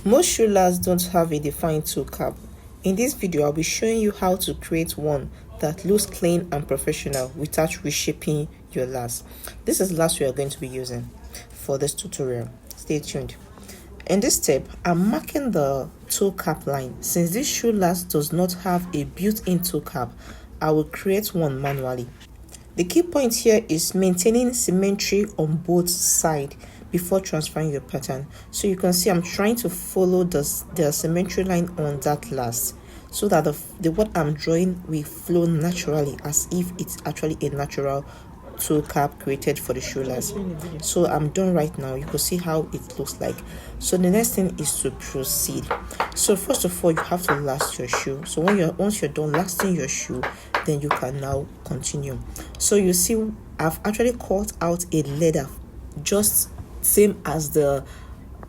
Most shoe lasts don't have a defined toe cap. In this video, I'll be showing you how to create one that looks clean and professional without reshaping your last. This is the last we are going to be using for this tutorial. Stay tuned. In this step, I'm marking the toe cap line. Since this shoe last does not have a built-in toe cap, I will create one manually. The key point here is maintaining symmetry on both sides before transferring your pattern. So you can see I'm trying to follow the symmetry line on that last, so that the what I'm drawing will flow naturally as if it's actually a natural toe cap created for the shoe last. So I'm done right now. You can see how it looks like. So the next thing is to proceed. So first of all, you have to last your shoe. So once you're done lasting your shoe, then you can now continue. So you see I've actually cut out a leather, just same as the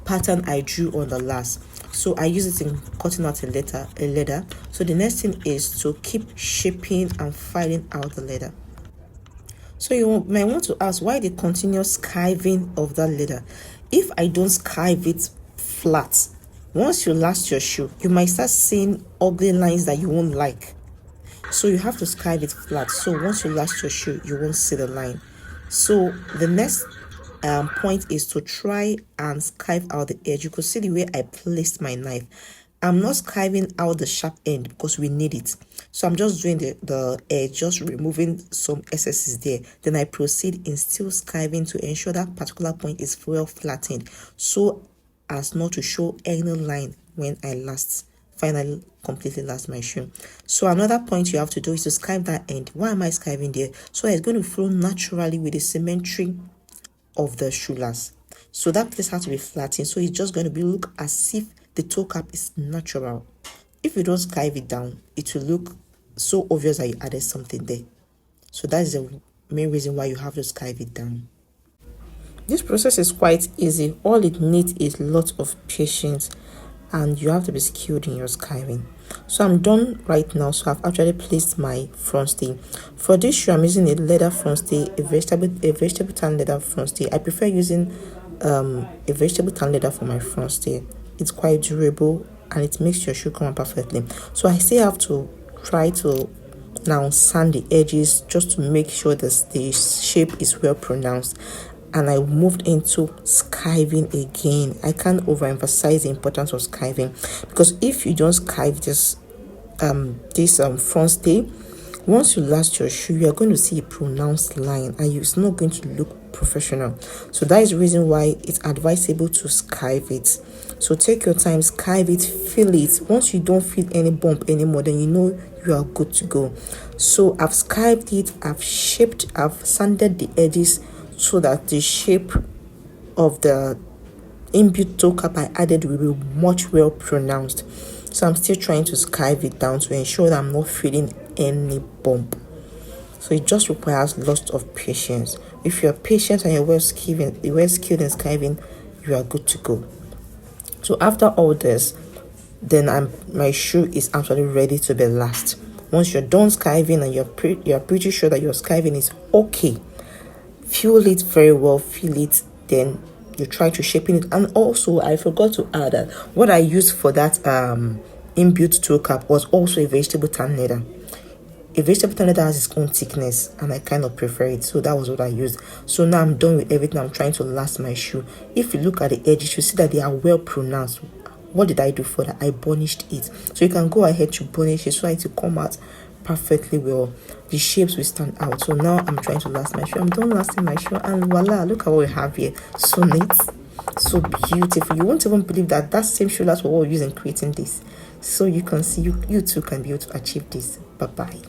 pattern I drew on the last. So I use it in cutting out a leather. So the next thing is to keep shaping and filing out the leather. So you might want to ask, why the continuous skiving of that leather? If I don't skive it flat, once you last your shoe, you might start seeing ugly lines that you won't like. So you have to skive it flat. So once you last your shoe, you won't see the line. So the next point is to try and skive out the edge. You could see the way I placed my knife. I'm not skiving out the sharp end because we need it. So I'm just doing the edge, just removing some excesses there. Then I proceed in still skiving to ensure that particular point is well flattened, so as not to show any line when I finally completely last my shoe. So another point you have to do is to skive that end. Why am I skiving there? So it's going to flow naturally with the symmetry of the shoe last. So that place has to be flattened. So it's just going to look as if the toe cap is natural. If you don't skive it down, it will look so obvious that you added something there. So that is the main reason why you have to skive it down. This process is quite easy. All it needs is lots of patience, and you have to be skilled in your skiving. So I'm done right now. So I've actually placed my front stay. For this shoe, I'm using a leather front stay, a vegetable tan leather front stay. I prefer using a vegetable tan leather for my front stay. It's quite durable and it makes your shoe come out perfectly. So I still have to try to now sand the edges just to make sure that the shape is well pronounced. And I moved into skiving again. I can't overemphasize the importance of skiving, because if you don't skive this front stay, once you last your shoe, you are going to see a pronounced line and it's not going to look professional. So that is the reason why it's advisable to skive it. So take your time, skive it, feel it. Once you don't feel any bump anymore, then you know you are good to go. So I've skived it, I've sanded the edges so that the shape of the inbuilt toe cap I added will be much well pronounced. So I'm still trying to skive it down to ensure that I'm not feeling any bump. So it just requires lots of patience. If you're patient and you're well skilled in skiving, you are good to go. So after all this, then my shoe is actually ready to be last. Once you're done skiving and you're pretty sure that your skiving is okay, feel it very well, feel it, then you try to shape it. And also I forgot to add that what I used for that inbuilt toe cap was also a vegetable tan leather. A vegetable tan leather has its own thickness and I kind of prefer it, so that was what I used. So now I'm done with everything. I'm trying to last my shoe. If you look at the edges, you see that they are well pronounced. What did I do for that? I burnished it. So you can go ahead to burnish it so it will come out perfectly well. The shapes will stand out. So now I'm trying to last my shoe. I'm done lasting my shoe, and voila, look at what we have here. So neat, so beautiful. You won't even believe that same shoe last was what we used in creating this. So you can see you too can be able to achieve this. Bye bye.